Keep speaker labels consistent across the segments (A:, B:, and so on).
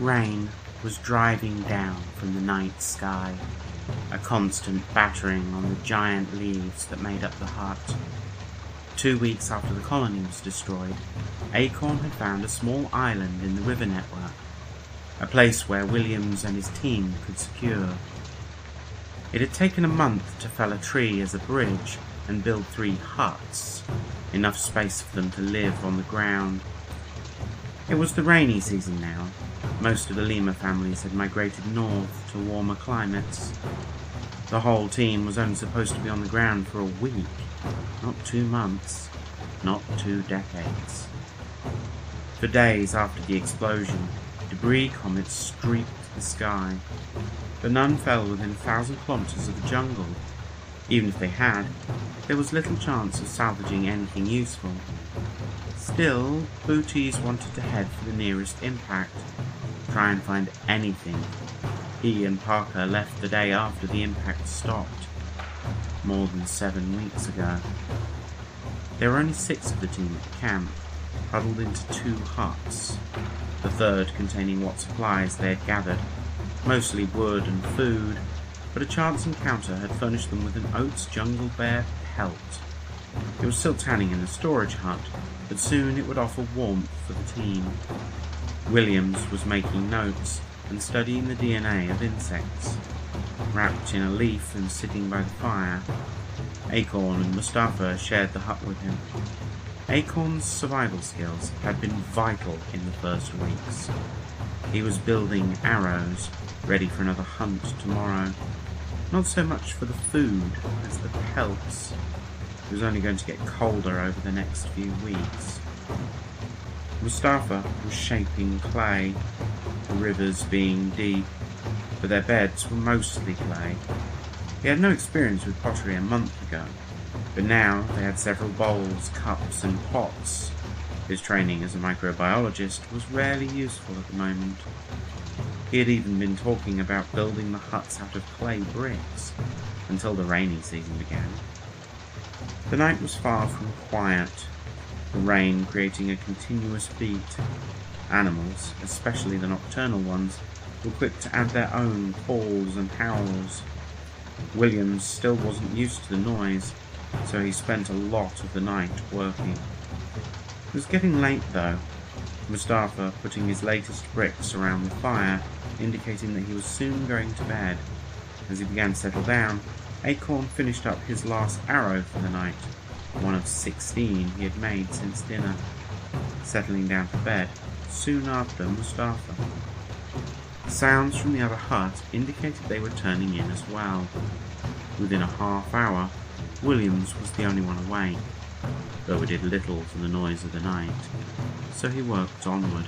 A: Rain was driving down from the night sky, a constant battering on the giant leaves that made up the hut. 2 weeks after the colony was destroyed, Acorn had found a small island in the river network, a place where Williams and his team could secure. It had taken a month to fell a tree as a bridge and build 3 huts, enough space for them to live on the ground. It was the rainy season now. Most of the lemur families had migrated north to warmer climates. The whole team was only supposed to be on the ground for a week, not 2 months, not 2 decades. For days after the explosion, debris comets streaked the sky, but none fell within 1,000 kilometers of the jungle. Even if they had, there was little chance of salvaging anything useful. Still, Booties wanted to head for the nearest impact, try and find anything. He and Parker left the day after the impact stopped, more than 7 weeks ago. There were only 6 of the team at the camp, huddled into 2 huts, the third containing what supplies they had gathered, mostly wood and food, but a chance encounter had furnished them with an Oats jungle bear pelt. It was still tanning in the storage hut, but soon it would offer warmth for the team. Williams was making notes and studying the DNA of insects. Wrapped in a leaf and sitting by the fire, Acorn and Mustafa shared the hut with him. Acorn's survival skills had been vital in the first weeks. He was building arrows, ready for another hunt tomorrow. Not so much for the food as the pelts. It was only going to get colder over the next few weeks. Mustafa was shaping clay, the rivers being deep, but their beds were mostly clay. He had no experience with pottery a month ago, but now they had several bowls, cups and pots. His training as a microbiologist was rarely useful at the moment. He had even been talking about building the huts out of clay bricks until the rainy season began. The night was far from quiet, the rain creating a continuous beat. Animals, especially the nocturnal ones, were quick to add their own calls and howls. Williams still wasn't used to the noise, so he spent a lot of the night working. It was getting late though, Mustafa putting his latest bricks around the fire, indicating that he was soon going to bed. As he began to settle down, Acorn finished up his last arrow for the night, one of 16 he had made since dinner, settling down for bed soon after Mustafa. Sounds from the other hut indicated they were turning in as well. Within a half hour, Williams was the only one awake, though it did little for the noise of the night, so he worked onward,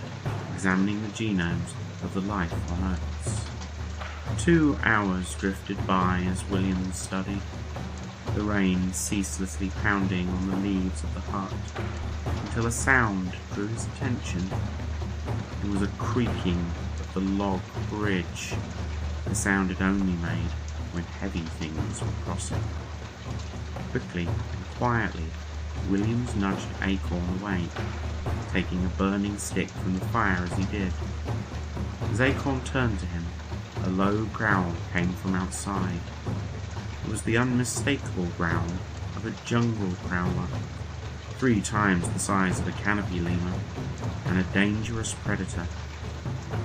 A: examining the genomes of the life on Oats. 2 hours drifted by as Williams studied, the rain ceaselessly pounding on the leaves of the hut, until a sound drew his attention. It was a creaking of the log bridge, the sound it only made when heavy things were crossing. Quickly and quietly, Williams nudged Acorn awake, taking a burning stick from the fire as he did. As Acorn turned to him, a low growl came from outside. It was the unmistakable growl of a jungle prowler, 3 times the size of a canopy lemur, and a dangerous predator.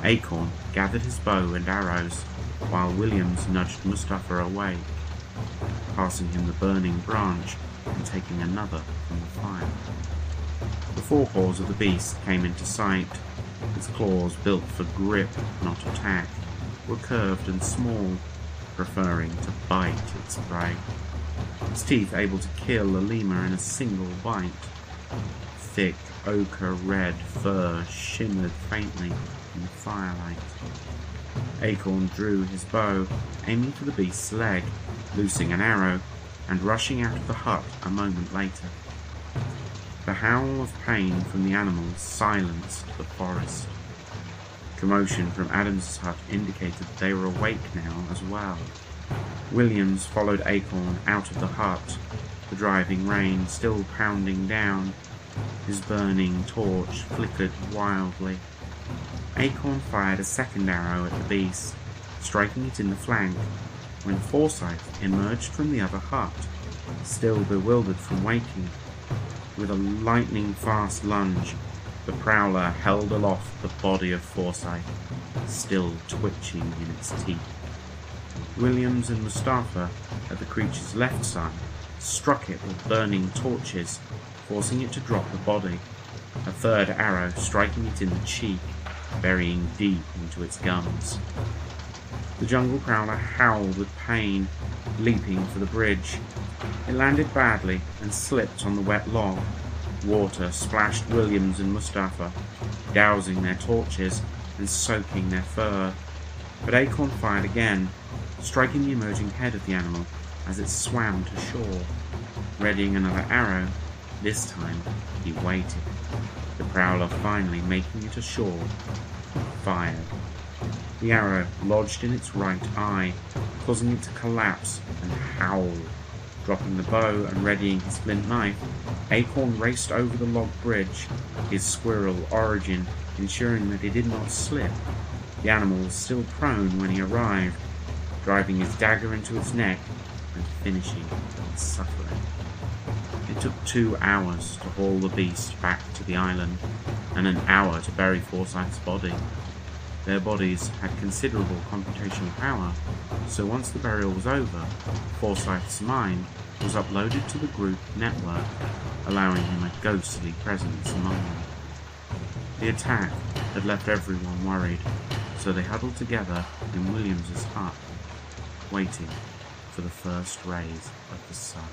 A: Acorn gathered his bow and arrows, while Williams nudged Mustafa awake, passing him the burning branch and taking another from the fire. The forepaws of the beast came into sight. Its claws, built for grip, not attack, were curved and small, preferring to bite its prey. Its teeth able to kill a lemur in a single bite. Thick ochre red fur shimmered faintly in the firelight. Acorn drew his bow, aiming for the beast's leg, loosing an arrow, and rushing out of the hut a moment later. The howl of pain from the animals silenced the forest. Commotion from Adam's hut indicated that they were awake now as well. Williams followed Acorn out of the hut, the driving rain still pounding down. His burning torch flickered wildly. Acorn fired a second arrow at the beast, striking it in the flank, when Forsyth emerged from the other hut, still bewildered from waking. With a lightning-fast lunge, the prowler held aloft the body of Forsyth, still twitching in its teeth. Williams and Mustafa, at the creature's left side, struck it with burning torches, forcing it to drop the body, a third arrow striking it in the cheek, burying deep into its gums. The jungle prowler howled with pain, leaping for the bridge. It landed badly and slipped on the wet log. Water splashed Williams and Mustafa, dousing their torches and soaking their fur. But Acorn fired again, striking the emerging head of the animal as it swam to shore. Readying another arrow, this time he waited. The prowler finally making it ashore, fired. The arrow lodged in its right eye, causing it to collapse and howl. Dropping the bow and readying his flint knife, Acorn raced over the log bridge, his squirrel origin ensuring that he did not slip. The animal was still prone when he arrived, driving his dagger into its neck and finishing its suffering. It took 2 hours to haul the beast back to the island, and an hour to bury Forsyth's body. Their bodies had considerable computational power, so once the burial was over, Forsyth's mind was uploaded to the group network, allowing him a ghostly presence among them. The attack had left everyone worried, so they huddled together in Williams's hut, waiting for the first rays of the sun.